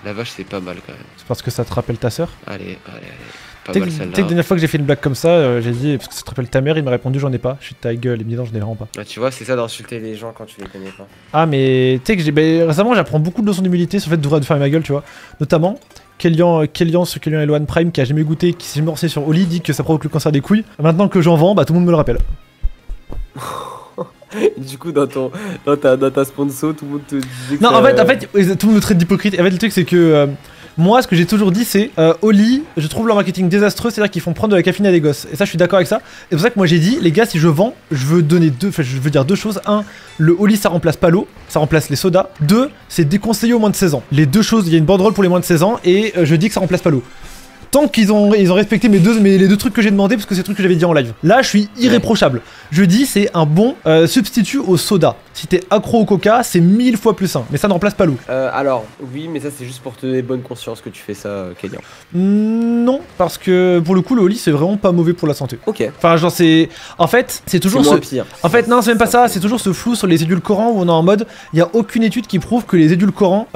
La vache, c'est pas mal quand même. C'est parce que ça te rappelle ta sœur? Allez. Pas Tu mal sais que celle-là. la dernière fois que j'ai fait une blague comme ça, j'ai dit parce que ça te rappelle ta mère, il m'a répondu j'en ai pas. Je suis ta gueule, il me dit non, j'en ai vraiment pas. Ah, tu vois, c'est ça d'insulter les gens quand tu les connais pas. Ah, mais tu sais que récemment j'apprends beaucoup de leçons d'humilité sur le fait de faire ma gueule, tu vois. Notamment, Kélian Eloane Prime qui a jamais goûté, qui s'est morcé sur Oli, dit que ça provoque le cancer des couilles. Maintenant que j'en vends, bah tout le monde me le rappelle. Du coup, dans ta sponsor, tout le monde te disait que Non, ça- en fait, tout le monde me traite d'hypocrite. En fait, le truc, c'est que moi, ce que j'ai toujours dit, c'est Oli, je trouve leur marketing désastreux, c'est-à-dire qu'ils font prendre de la caféine à des gosses. Et ça, je suis d'accord avec ça. Et c'est pour ça que moi, j'ai dit, les gars, si je vends, je veux dire deux choses. Un, le Oli, ça remplace pas l'eau, ça remplace les sodas. Deux, c'est déconseillé aux moins de 16 ans. Les deux choses, il y a une banderole pour les moins de 16 ans, et je dis que ça remplace pas l'eau. Tant qu'ils ont respecté les deux trucs que j'ai demandé, parce que c'est des trucs que j'avais dit en live. Là, je suis irréprochable. Je dis, c'est un bon substitut au soda. Si t'es accro au coca, c'est 1000 fois plus sain. Mais ça ne remplace pas l'eau. Alors, oui, mais ça, c'est juste pour te donner bonne conscience que tu fais ça, Kélian. Non, parce que pour le coup, le Oli, c'est vraiment pas mauvais pour la santé. Ok. Enfin, genre, c'est. En fait, c'est toujours C'est moins pire. En fait, non, c'est même pas ça. C'est toujours ce flou sur les édulcorants où on est en mode. Il y a aucune étude qui prouve que les édulcorants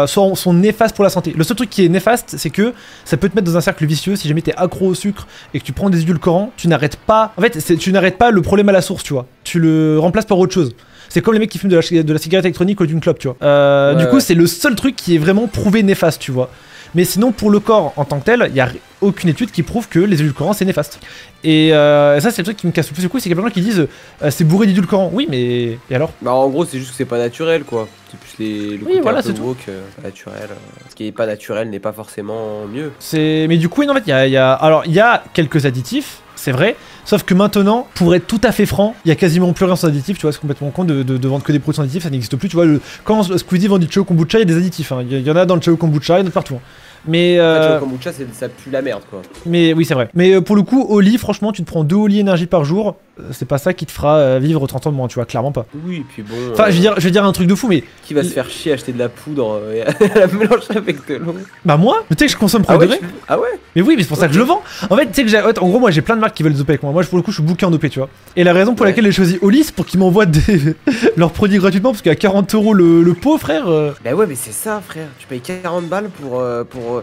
sont néfastes pour la santé. Le seul truc qui est néfaste, c'est que ça peut te mettre dans un cercle vicieux. Si jamais t'es accro au sucre et que tu prends des édulcorants, tu n'arrêtes pas. En fait, tu n'arrêtes pas le problème à la source, tu vois. Tu le remplaces par autre chose. C'est comme les mecs qui fument de la cigarette électronique ou d'une clope, tu vois. Du coup, c'est le seul truc qui est vraiment prouvé néfaste, tu vois. Mais sinon, pour le corps en tant que tel, il n'y a aucune étude qui prouve que les édulcorants c'est néfaste. Et ça, c'est le truc qui me casse le plus le cou, c'est qu'il y a plein de gens qui disent c'est bourré d'édulcorants. Oui, mais. Et alors? Bah, en gros, c'est juste que c'est pas naturel, quoi. C'est plus le côté voilà, un peu c'est tout. woke, naturel. Ce qui est pas naturel n'est pas forcément mieux. Mais du coup, en fait, il y a quelques additifs, c'est vrai. Sauf que maintenant, pour être tout à fait franc, il y a quasiment plus rien sans additifs, tu vois, c'est complètement con de vendre que des produits sans additifs, ça n'existe plus, tu vois. Quand Squeezie vend du Chao Kombucha, il y a des additifs, hein. Il y en a dans le Chao Kombucha, il y en a partout. Hein. Mais En fait, le kombucha, ça pue la merde, quoi. Mais oui, c'est vrai. Mais pour le coup, Oli, franchement, tu te prends 2 Oli énergie par jour, c'est pas ça qui te fera vivre 30 ans de moins, tu vois, clairement pas. Oui, puis bon. Enfin, je vais dire un truc de fou, mais. Qui va se faire chier à acheter de la poudre et à la mélanger avec de l'eau? Bah, moi, tu sais que je consomme Ah premier ouais, degré. Ah ouais? Mais oui, mais c'est pour ça que je le vends. En fait, tu sais que en gros, moi j'ai plein de marques qui veulent doper avec moi. Moi, pour le coup, je suis booké en dopé, tu vois. Et la raison pour laquelle j'ai choisi Oli, c'est pour qu'ils m'envoient leurs produits gratuitement, parce qu'à 40 € le pot, frère. Bah ouais, mais c'est ça, frère. Tu payes 40 balles pour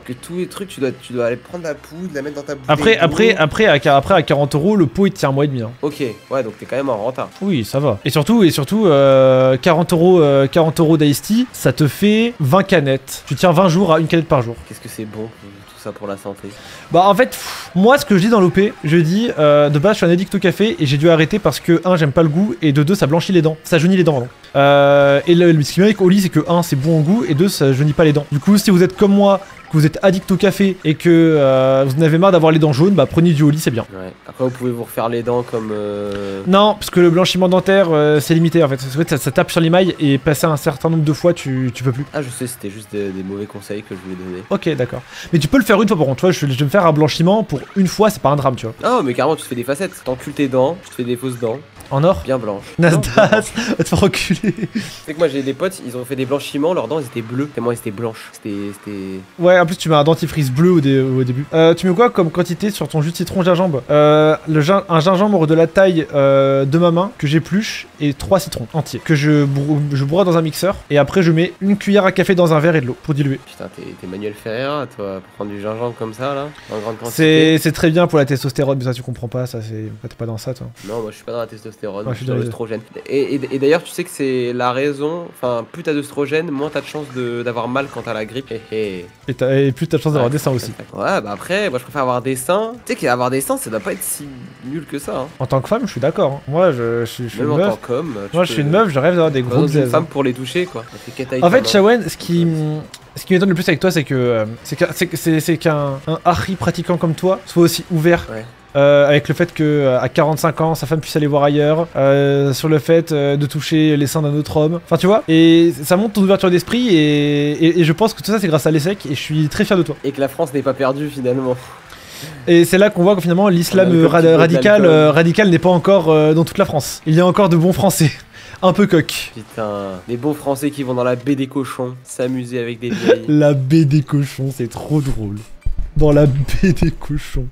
que tous les trucs, tu dois aller prendre la poudre, la mettre dans ta bouteille. Après, à 40 € le pot il te tient un mois et demi. Hein. Ok, ouais, donc t'es quand même en retard. Oui, ça va. Et surtout 40 € d'Ice Tea, ça te fait 20 canettes. Tu tiens 20 jours à une canette par jour. Qu'est-ce que c'est bon, tout ça pour la santé? Bah en fait, moi ce que je dis dans l'OP, je dis de base je suis un addict au café et j'ai dû arrêter parce que 1 j'aime pas le goût et de 2 ça blanchit les dents, ça jaunit les dents pardon. Et ce qui est bien avec Oli c'est que 1 c'est bon en goût et 2 ça jaunit pas les dents. Du coup si vous êtes comme moi, que vous êtes addict au café et que vous en avez marre d'avoir les dents jaunes, bah prenez du Oli, c'est bien. Ouais. Après vous pouvez vous refaire les dents comme... Non, parce que le blanchiment dentaire c'est limité en fait. Ça tape sur l'émail et passer un certain nombre de fois tu peux plus. Ah je sais, c'était juste des mauvais conseils que je voulais donner. Ok d'accord. Mais tu peux le faire une fois par contre, tu vois, je vais me faire un blanchiment pour une fois, c'est pas un drame tu vois. Ah mais carrément tu te fais des facettes, t'encules tes dents, tu te fais des fausses dents. En or? Bien blanches. Nasdaq, va te faire reculer. C'est que moi j'ai des potes, ils ont fait des blanchiments, leurs dents elles étaient bleues, tellement elles étaient blanches. C'était... Ouais, en plus tu mets un dentifrice bleu au début. Tu mets quoi comme quantité sur ton jus de citron gingembre? Un gingembre de la taille de ma main que j'épluche et 3 citrons entiers que je broie dans un mixeur et après je mets une cuillère à café dans un verre et de l'eau pour diluer. Putain, t'es Manuel Ferreira, toi, pour prendre du gingembre comme ça là, en grande quantité. C'est très bien pour la testostérone, mais ça tu comprends pas, ça c'est... T'es pas dans ça toi. Non, moi je suis pas dans la testostérone, Ouais, je suis dans l'œstrogène. Et d'ailleurs, tu sais que c'est la raison, enfin, plus t'as d'œstrogène, moins t'as de chance d'avoir mal quand t'as la grippe. Et plus t'as de chance d'avoir des seins aussi. Ouais, bah après, moi je préfère avoir des seins. Tu sais qu'avoir des seins, ça doit pas être si nul que ça. Hein. En tant que femme, je suis d'accord. Hein. Moi, je suis une en meuf. tant qu'homme. Moi, je suis une meuf, je rêve d'avoir des gros une aises. femme pour les toucher, quoi. En fait, Shawen, ce qui m'étonne le plus avec toi, c'est que c'est qu'un Harry pratiquant comme toi soit aussi ouvert. Ouais. Avec le fait que à 45 ans sa femme puisse aller voir ailleurs, sur le fait de toucher les seins d'un autre homme, enfin tu vois, et ça montre ton ouverture d'esprit et je pense que tout ça c'est grâce à l'ESSEC et je suis très fier de toi. Et que la France n'est pas perdue finalement. Et c'est là qu'on voit que finalement l'islam radical n'est pas encore dans toute la France. Il y a encore de bons Français. Un peu coq. Putain, des bons Français qui vont dans la baie des cochons s'amuser avec des vieilles. La baie des cochons, c'est trop drôle. Dans la baie des cochons.